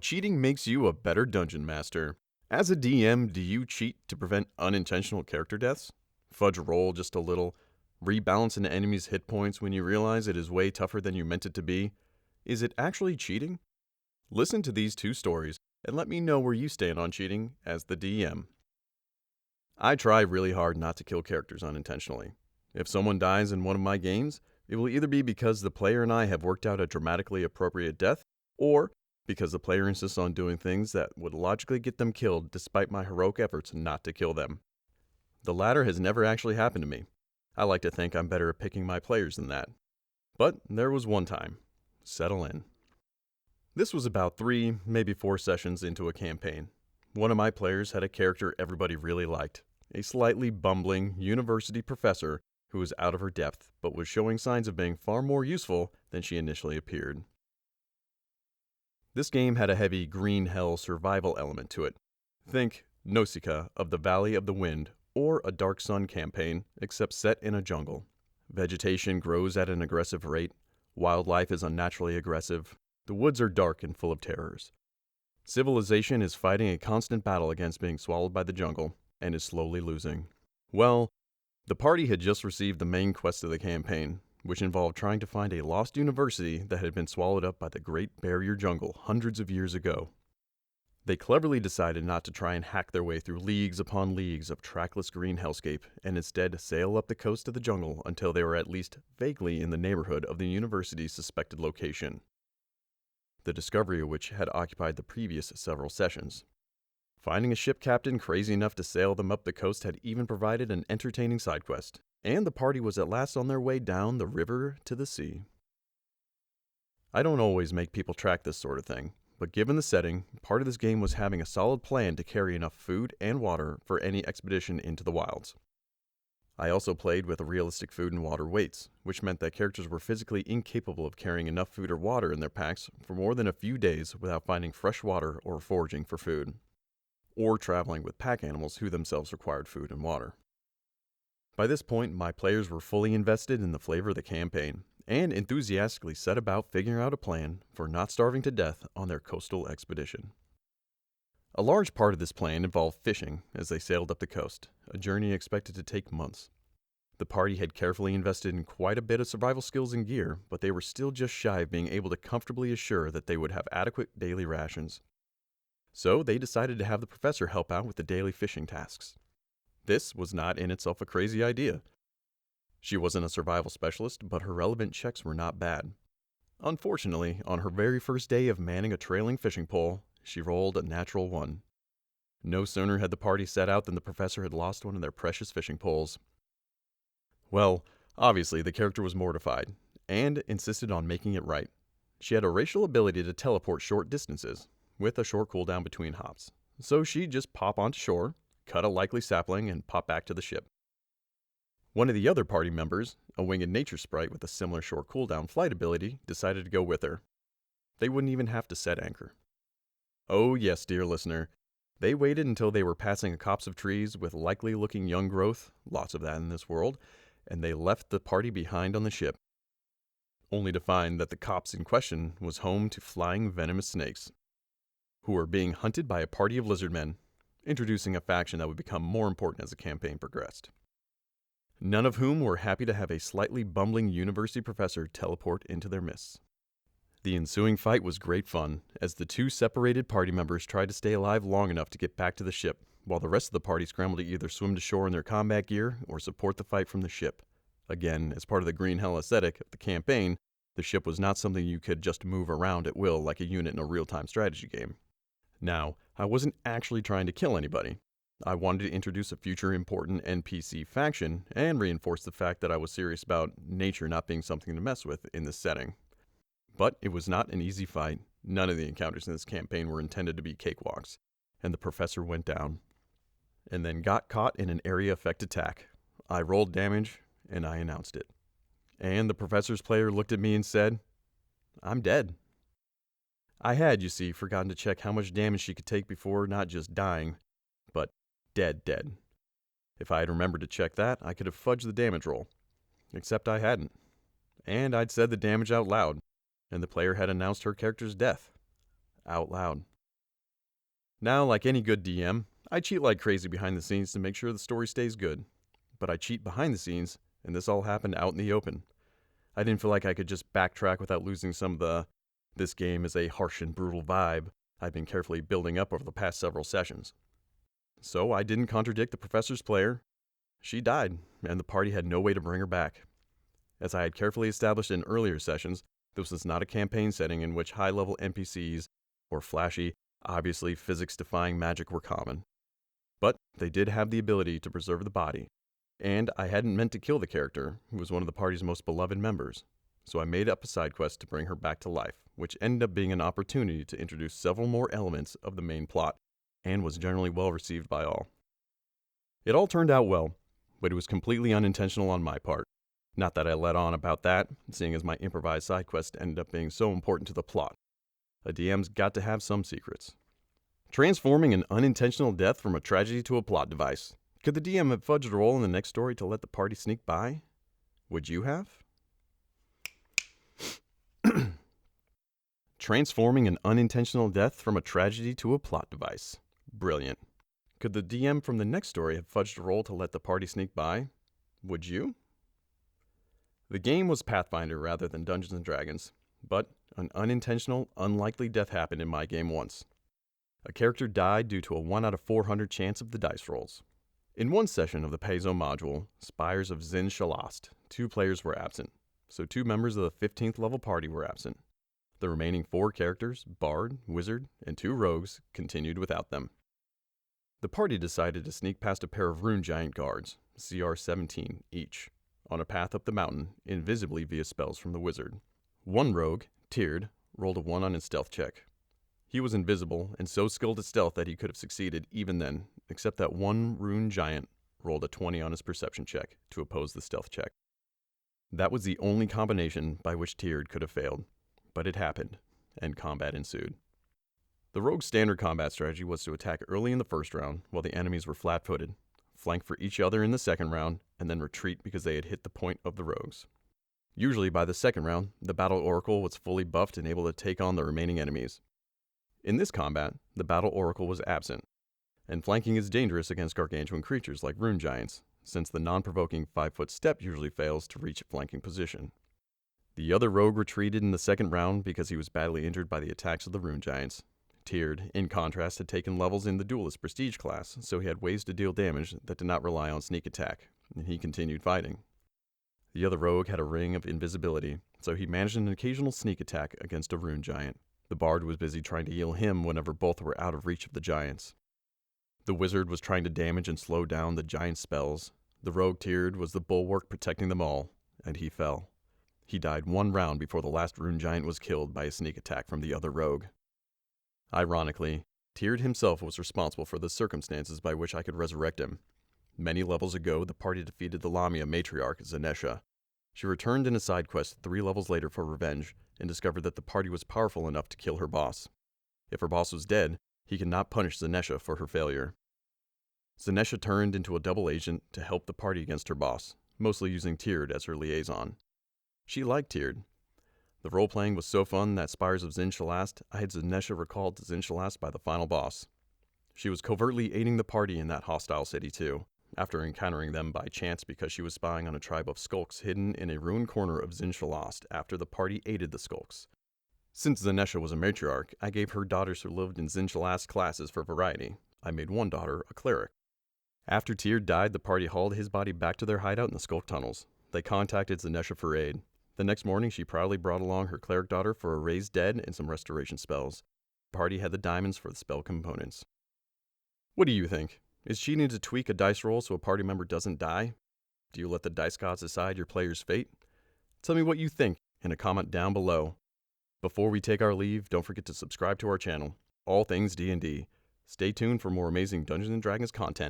cheating makes you a better dungeon master. As a DM, do you cheat to prevent unintentional character deaths? Fudge roll just a little? Rebalance an enemy's hit points when you realize it is way tougher than you meant it to be? Is it actually cheating? Listen to these two stories and let me know where you stand on cheating as the DM. I try really hard not to kill characters unintentionally. If someone dies in one of my games, it will either be because the player and I have worked out a dramatically appropriate death, or because the player insists on doing things that would logically get them killed despite my heroic efforts not to kill them. The latter has never actually happened to me. I like to think I'm better at picking my players than that. But there was one time. Settle in. This was about 3, maybe 4 sessions into a campaign. One of my players had a character everybody really liked, a slightly bumbling university professor who was out of her depth but was showing signs of being far more useful than she initially appeared. This game had a heavy green hell survival element to it. Think Nausicaa of the Valley of the Wind or a Dark Sun campaign, except set in a jungle. Vegetation grows at an aggressive rate, wildlife is unnaturally aggressive, the woods are dark and full of terrors. Civilization is fighting a constant battle against being swallowed by the jungle and is slowly losing. Well, the party had just received the main quest of the campaign, which involved trying to find a lost university that had been swallowed up by the Great Barrier Jungle hundreds of years ago. They cleverly decided not to try and hack their way through leagues upon leagues of trackless green hellscape, and instead sail up the coast of the jungle until they were at least vaguely in the neighborhood of the university's suspected location, the discovery of which had occupied the previous several sessions. Finding a ship captain crazy enough to sail them up the coast had even provided an entertaining side quest, and the party was at last on their way down the river to the sea. I don't always make people track this sort of thing, but given the setting, part of this game was having a solid plan to carry enough food and water for any expedition into the wilds. I also played with realistic food and water weights, which meant that characters were physically incapable of carrying enough food or water in their packs for more than a few days without finding fresh water or foraging for food, or traveling with pack animals who themselves required food and water. By this point, my players were fully invested in the flavor of the campaign, and enthusiastically set about figuring out a plan for not starving to death on their coastal expedition. A large part of this plan involved fishing as they sailed up the coast, a journey expected to take months. The party had carefully invested in quite a bit of survival skills and gear, but they were still just shy of being able to comfortably assure that they would have adequate daily rations. So they decided to have the professor help out with the daily fishing tasks. This was not in itself a crazy idea. She wasn't a survival specialist, but her relevant checks were not bad. Unfortunately, on her very first day of manning a trailing fishing pole, she rolled a natural 1. No sooner had the party set out than the professor had lost one of their precious fishing poles. Well, obviously the character was mortified, and insisted on making it right. She had a racial ability to teleport short distances, with a short cooldown between hops, so she'd just pop onto shore, cut a likely sapling, and pop back to the ship. One of the other party members, a winged nature sprite with a similar short cooldown flight ability, decided to go with her. They wouldn't even have to set anchor. Oh yes, dear listener, they waited until they were passing a copse of trees with likely looking young growth, lots of that in this world, and they left the party behind on the ship, only to find that the copse in question was home to flying venomous snakes, who were being hunted by a party of lizardmen, introducing a faction that would become more important as the campaign progressed. None of whom were happy to have a slightly bumbling university professor teleport into their midst. The ensuing fight was great fun, as the 2 separated party members tried to stay alive long enough to get back to the ship, while the rest of the party scrambled to either swim to shore in their combat gear or support the fight from the ship. Again, as part of the green hell aesthetic of the campaign, the ship was not something you could just move around at will like a unit in a real-time strategy game. Now, I wasn't actually trying to kill anybody. I wanted to introduce a future important NPC faction and reinforce the fact that I was serious about nature not being something to mess with in this setting. But it was not an easy fight. None of the encounters in this campaign were intended to be cakewalks, and the professor went down, and then got caught in an area effect attack. I rolled damage, and I announced it. And the professor's player looked at me and said, "I'm dead." I had, you see, forgotten to check how much damage she could take before not just dying, but dead. If I had remembered to check that, I could have fudged the damage roll. Except I hadn't. And I'd said the damage out loud, and the player had announced her character's death. Out loud. Now, like any good DM, I cheat like crazy behind the scenes to make sure the story stays good. But I cheat behind the scenes, and this all happened out in the open. I didn't feel like I could just backtrack without losing some of the "this game is a harsh and brutal" vibe I've been carefully building up over the past several sessions. So I didn't contradict the professor's player. She died, and the party had no way to bring her back. As I had carefully established in earlier sessions, this was not a campaign setting in which high-level NPCs or flashy, obviously physics-defying magic were common. But they did have the ability to preserve the body, and I hadn't meant to kill the character, who was one of the party's most beloved members. So I made up a side quest to bring her back to life, which ended up being an opportunity to introduce several more elements of the main plot, and was generally well received by all. It all turned out well, but it was completely unintentional on my part. Not that I let on about that, seeing as my improvised side quest ended up being so important to the plot. A DM's got to have some secrets. Transforming an unintentional death from a tragedy to a plot device. Could the DM have fudged a roll in the next story to let the party sneak by? Would you have? Transforming an unintentional death from a tragedy to a plot device. Brilliant. Could the DM from the next story have fudged a roll to let the party sneak by? Would you? The game was Pathfinder rather than Dungeons & Dragons, but an unintentional, unlikely death happened in my game once. A character died due to a 1 out of 400 chance of the dice rolls. In one session of the Paizo module, Spires of Zin Shalast, 2 players were absent, so 2 members of the 15th level party were absent. The remaining 4 characters, Bard, Wizard, and 2 rogues, continued without them. The party decided to sneak past a pair of Rune Giant guards, CR 17 each, on a path up the mountain, invisibly via spells from the wizard. One rogue, Tiered, rolled a 1 on his stealth check. He was invisible and so skilled at stealth that he could have succeeded even then, except that one Rune Giant rolled a 20 on his perception check to oppose the stealth check. That was the only combination by which Tiered could have failed, but it happened, and combat ensued. The rogue's standard combat strategy was to attack early in the first round while the enemies were flat-footed, flank for each other in the second round, and then retreat because they had hit the point of the rogues. Usually by the second round, the Battle Oracle was fully buffed and able to take on the remaining enemies. In this combat, the Battle Oracle was absent, and flanking is dangerous against gargantuan creatures like Rune Giants, since the non-provoking 5-foot step usually fails to reach a flanking position. The other rogue retreated in the second round because he was badly injured by the attacks of the Rune Giants. Tiered, in contrast, had taken levels in the Duelist Prestige class, so he had ways to deal damage that did not rely on sneak attack, and he continued fighting. The other rogue had a ring of invisibility, so he managed an occasional sneak attack against a Rune Giant. The Bard was busy trying to heal him whenever both were out of reach of the Giants. The Wizard was trying to damage and slow down the Giant's spells. The rogue Tiered was the bulwark protecting them all, and he fell. He died 1 round before the last Rune Giant was killed by a sneak attack from the other rogue. Ironically, Tiered himself was responsible for the circumstances by which I could resurrect him. Many levels ago, the party defeated the Lamia matriarch, Zanesha. She returned in a side quest 3 levels later for revenge, and discovered that the party was powerful enough to kill her boss. If her boss was dead, he could not punish Zanesha for her failure. Zanesha turned into a double agent to help the party against her boss, mostly using Tiered as her liaison. She liked Tiered. The role-playing was so fun that Spires of Zin Shalast, I had Zanesha recalled to Zin Shalast by the final boss. She was covertly aiding the party in that hostile city too, after encountering them by chance because she was spying on a tribe of skulks hidden in a ruined corner of Zin Shalast after the party aided the skulks. Since Zanesha was a matriarch, I gave her daughters who lived in Zin Shalast classes for variety. I made one daughter a cleric. After Tiered died, the party hauled his body back to their hideout in the skulk tunnels. They contacted Zanesha for aid. The next morning, she proudly brought along her cleric daughter for a raised dead and some restoration spells. The party had the diamonds for the spell components. What do you think? Is cheating to tweak a dice roll so a party member doesn't die? Do you let the dice gods decide your player's fate? Tell me what you think in a comment down below. Before we take our leave, don't forget to subscribe to our channel, All Things D&D. Stay tuned for more amazing Dungeons & Dragons content.